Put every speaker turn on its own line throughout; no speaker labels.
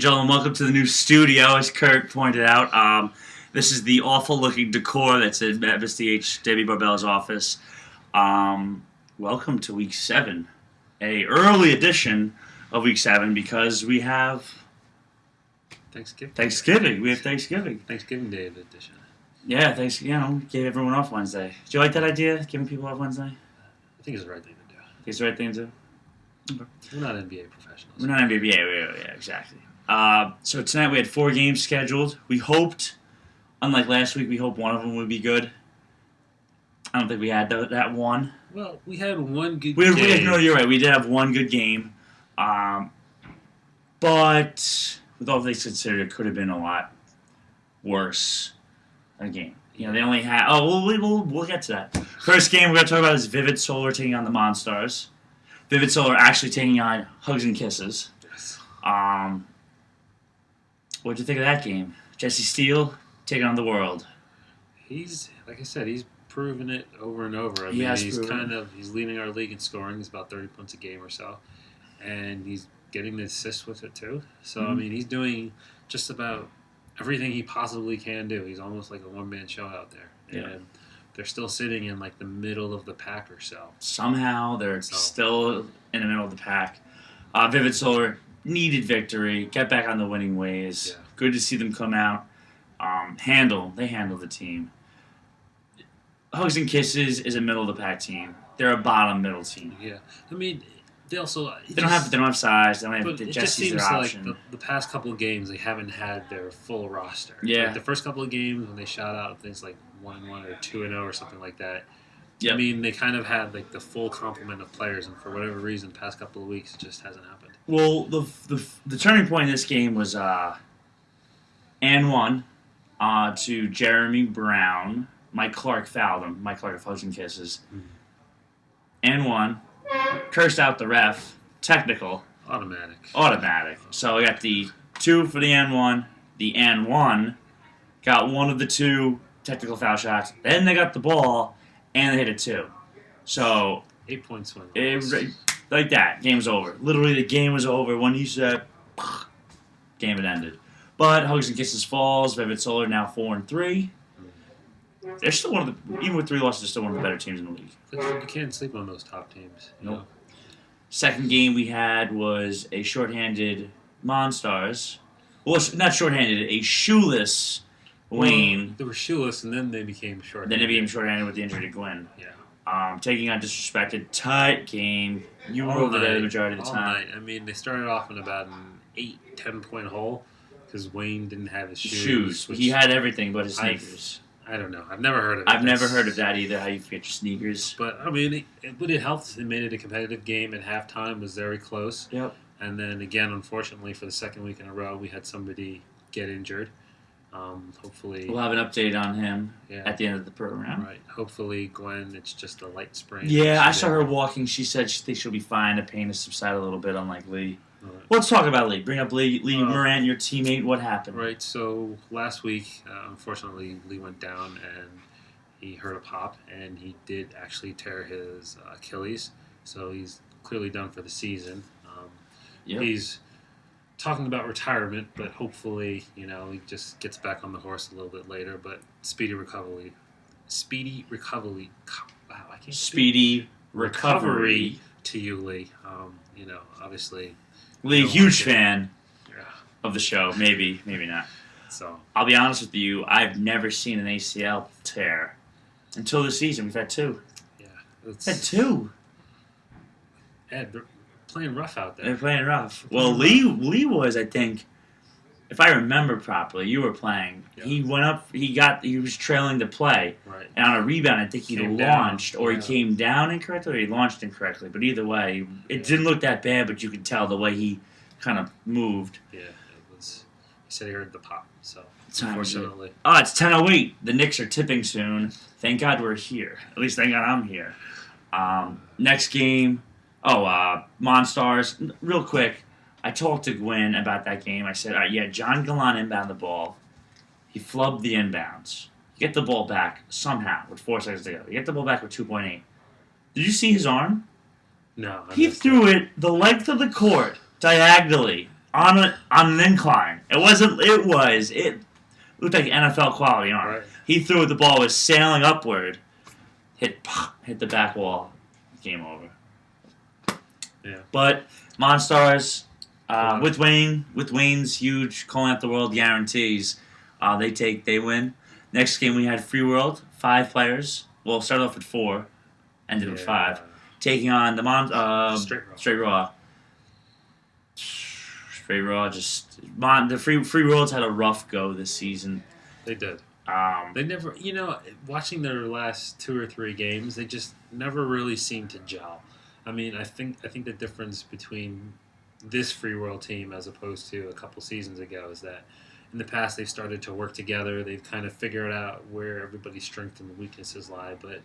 gentlemen, welcome to the new studio, as Kurt pointed out. This is the awful-looking decor that's in Mr. H. Debbie Barbell's office. Welcome to Week 7, a early edition of Week 7 because we have Thanksgiving. We have Thanksgiving.
Thanksgiving Day edition.
Yeah, gave everyone off Wednesday. Do you like that idea, giving people off Wednesday?
I think it's the right thing to do.
It's the right thing to do? Okay.
We're not NBA professionals.
We're not NBA, yeah, exactly. So tonight we had 4 games scheduled. We hoped, unlike last week, one of them would be good. I don't think we had that one.
Well, we had one good game.
No, you're right. We did have one good game. But with all things considered, it could have been a lot worse a game. You know, they only had... Oh, we'll get to that. First game we're going to talk about is VII Solar taking on the Monstars. VII Solar actually taking on Hugs and Kisses.
Yes.
What'd you think of that game? Jesse Steele taking on the world.
He's, like I said, he's proven it over and over. He's leading our league in scoring. He's about 30 points a game or so. And he's getting the assists with it too. So, he's doing just about everything he possibly can do. He's almost like a one-man show out there.
Yeah.
And they're still sitting in like the middle of the pack or so.
Somehow they're still in the middle of the pack. VII Solar needed victory, get back on the winning ways.
Yeah.
Good to see them come out. They handle the team. Hugs and Kisses is a middle of the pack team. They're a bottom middle team.
Yeah, I mean, they also
they don't have size. They don't have
it
Jesse's
just seems
their
like
option.
the past couple of games they haven't had their full roster.
Yeah,
like the first couple of games when they shot out things like 1-1 or 2-0 or something like that.
Yep.
I mean, they kind of had like the full complement of players, and for whatever reason, the past couple of weeks it just hasn't happened.
Well, the turning point in this game was and 1 to Jeremy Brown. Mike Clark fouled him. Mike Clark of Hugs and Kisses. And 1. Cursed out the ref. Technical. Automatic. So we got the 2 for the and 1. The and 1 got one of the 2 technical foul shots. Then they got the ball, and they hit it 2. So
8 points win.
Like that. Game's over. Literally, the game was over. When he said, game had ended. But Hugs and Kisses falls. VII Solar now 4-3. They're still one of the, even with 3 losses, they're still one of the better teams in the league.
You can't sleep on those top teams.
Nope. Second game we had was a shorthanded Monstars. Well, not shorthanded, a shoeless Wayne.
Well, they were shoeless, and then they became shorthanded.
Then they became shorthanded with the injury to Gwen.
Yeah.
Taking on Disrespected. Tight game. You were over there the majority of the time.
Night. I mean, they started off in about an 8-10 point hole because Wayne didn't have his shoes.
He had everything but his sneakers.
I don't know. I've never heard of it.
I've never heard of that either, how you forget your sneakers.
But, I mean, it helped. It made it a competitive game at halftime. It was very close.
Yep.
And then, again, unfortunately, for the second week in a row, we had somebody get injured. Hopefully...
We'll have an update on him at the end of the program.
Right. Hopefully, Gwen, it's just a light sprain.
Yeah, I saw her walking. She said she thinks she'll be fine. The pain has subsided a little bit, unlike Lee.
Right.
Let's talk about Lee. Bring up Lee Moran, your teammate. What happened?
Right, so last week, unfortunately, Lee went down and he hurt a pop, and he did actually tear his Achilles, so he's clearly done for the season. He's talking about retirement, but hopefully, he just gets back on the horse a little bit later, but speedy recovery. Wow, I can't
Speedy recovery
to you, Lee. Obviously...
Lee, huge fan of the show. Maybe not.
So
I'll be honest with you. I've never seen an ACL tear until this season. We've had 2.
Yeah,
we've had 2.
Ed, they're playing rough out there.
They're playing rough. Well, Lee was, I think, if I remember properly, you were playing. Yeah. He went up. He was trailing to play.
Right.
And on a rebound, I think he launched, or he came down incorrectly, or he launched incorrectly. But either way, it didn't look that bad. But you could tell the way he kind of moved.
Yeah, it was. He said he heard the pop. So
unfortunately, it's 10:08. The Knicks are tipping soon. Thank God we're here. At least thank God I'm here. Next game. Monstars. Real quick. I talked to Gwen about that game. I said, John Gallant inbound the ball. He flubbed the inbounds. You get the ball back somehow with 4 seconds to go. You get the ball back with 2.8. Did you see his arm?
No.
He threw it the length of the court diagonally on an incline. It wasn't. It was. It looked like NFL quality arm.
Right.
He threw it. The ball was sailing upward. Hit the back wall. Game over.
Yeah.
But Monstars, with Wayne's huge calling out the world guarantees, they win. Next game we had Free World, 5 players. Well, started off with 4, ended with 5, taking on the Straight Raw. Straight Raw the Free Worlds had a rough go this season.
They did. They never, watching their last 2 or 3 games, they just never really seemed to gel. I mean, I think the difference between this Free World team as opposed to a couple seasons ago is that in the past they've started to work together. They've kind of figured out where everybody's strengths and weaknesses lie. But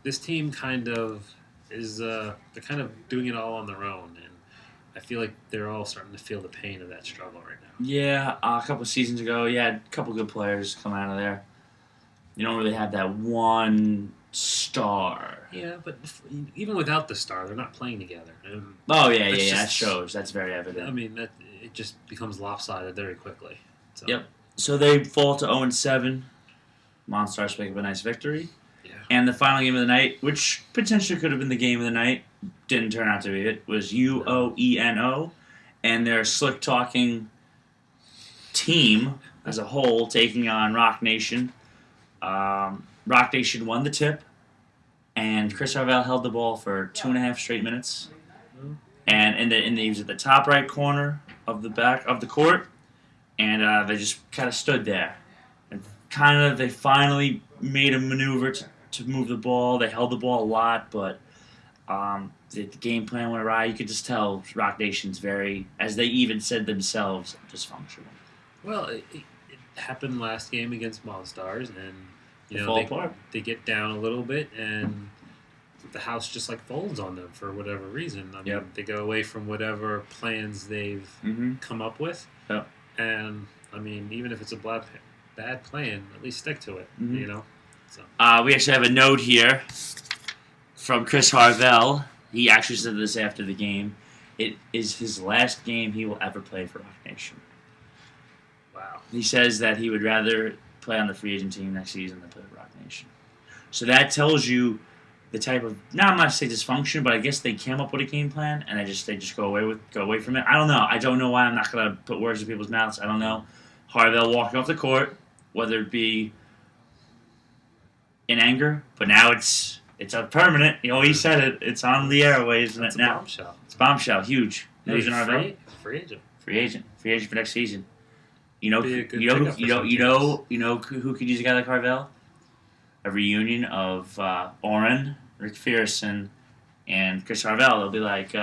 this team kind of is they're kind of doing it all on their own, and I feel like they're all starting to feel the pain of that struggle right now.
Yeah, a couple seasons ago, you had a couple good players come out of there. You don't really have that one star.
Yeah, but even without the star, they're not playing together.
That shows. That's very evident.
I mean, it just becomes lopsided very quickly. So.
Yep. So they fall to 0-7. Monstars pick up a nice victory.
Yeah.
And the final game of the night, which potentially could have been the game of the night, didn't turn out to be it, was UOENO and their slick-talking team as a whole taking on Rock Nation. Rock Nation won the tip, and Chris Harvell held the ball for 2.5 straight minutes. And he was at the top right corner of the back of the court, and they just kind of stood there. And they finally made a maneuver to move the ball. They held the ball a lot, but the game plan went awry. You could just tell Rock Nation's very, as they even said themselves, dysfunctional.
Well, it happened last game against Monstars, and they get down a little bit, and the house just folds on them for whatever reason. I mean, they go away from whatever plans they've come up with, and I mean, even if it's a bad plan, at least stick to it. So.
We actually have a note here from Chris Harvell. He actually said this after the game. It is his last game he will ever play for Rock Nation.
Wow.
He says that he would rather play on the free agent team next season than play for Rock Nation. So that tells you the type of, now I'm not to say dysfunction, but I guess they came up with a game plan and they just go away from it. I don't know. I don't know why. I'm not gonna put words in people's mouths. I don't know. Harvell walking off the court, whether it be in anger, but now it's a permanent. He said it. It's on the airwaves now.
Bombshell.
It's bombshell. Huge.
Free agent.
Free agent for next season. You know who could use a guy like Harvell? A reunion of Oren, Rick Fearson, and Chris Harvell. They'll be like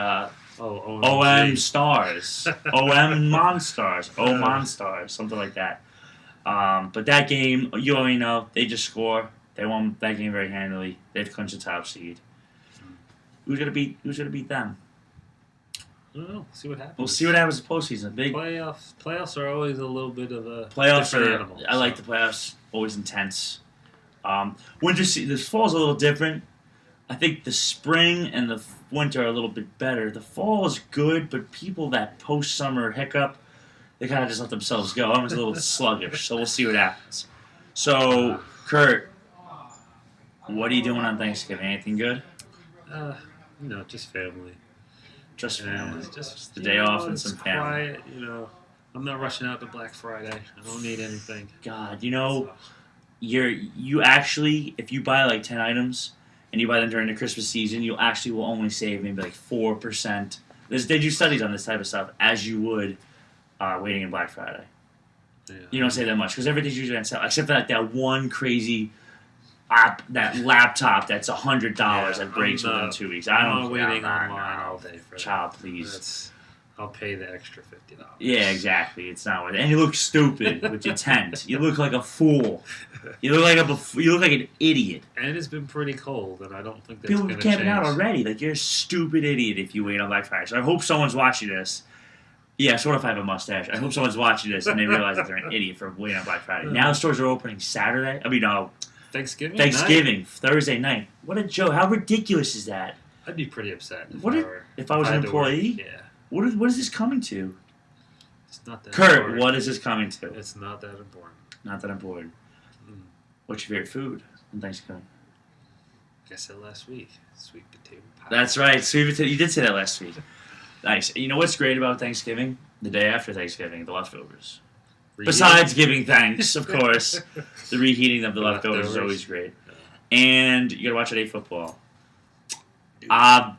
OM Stars, OM Monstars, O Monstars, something like that. But that game, you already know, they just score. They won that game very handily. They've clinched the top seed. Who's gonna beat them?
I don't know. See what happens.
We'll see what happens in the postseason. Big
playoffs are always a little bit of a
playoffs
different animal.
I like the playoffs. Always intense. This fall's a little different. I think the spring and the winter are a little bit better. The fall is good, but people that post-summer hiccup, they kind of just let themselves go. I'm just a little sluggish, so we'll see what happens. So, Kurt, what are you doing on Thanksgiving? Anything good?
Just family.
Just family.
Just
the day off and some family.
Quiet, I'm not rushing out to Black Friday. I don't need anything.
God, you actually, if you buy 10 items and you buy them during the Christmas season, you actually will only save maybe 4%. They do studies on this type of stuff as you would waiting in Black Friday.
Yeah.
You don't save that much because everything's usually on sale except for that one crazy app, that laptop that's $100 that breaks within 2 weeks. I'm
not waiting online all day for that.
Child, please.
I'll pay the extra $50.
Yeah, exactly. It's not worth it. And you look stupid with your tent. You look like a fool. You look like an idiot.
And it's been pretty cold, and I don't think that's going to change.
People are camping out already. You're a stupid idiot if you wait on Black Friday. So I hope someone's watching this. Yeah, sort of. I have a mustache. I hope someone's watching this and they realize that they're an idiot for waiting on Black Friday. Now the stores are opening Saturday.
Thanksgiving
night? Thursday night. What a joke. How ridiculous is that?
I'd be pretty upset
if I was an employee?
Yeah.
What is this coming to?
It's not that
Kurt,
important.
what is this coming to?
It's not that important.
Not that important.
Mm.
What's your favorite food on Thanksgiving?
Like I said last week, sweet potato pie.
That's right, sweet potato. You did say that last week. Nice. You know what's great about Thanksgiving? The day after Thanksgiving, the leftovers. Besides giving thanks, of course, the reheating of the leftovers is always great. And you gotta watch today football. No.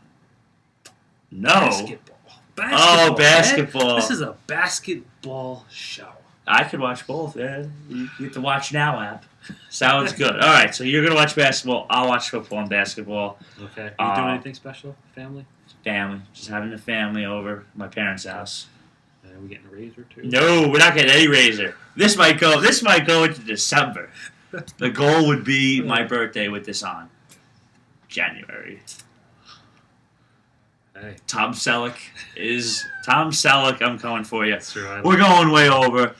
Basketball.
Oh, basketball.
Man. This is a basketball show.
I could watch both, man. You get the Watch Now app. Sounds good. All right, so you're gonna watch basketball. I'll watch football and basketball.
Okay. Are you doing anything special, family?
Family, just having the family over at my parents' house.
Are we getting a razor too?
No, we're not getting any razor. This might go into December. The goal would be my birthday with this on. January.
Hey.
Tom Selleck. I'm coming for you.
That's true.
We're going way over.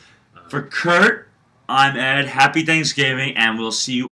For Kurt, I'm Ed. Happy Thanksgiving, and we'll see you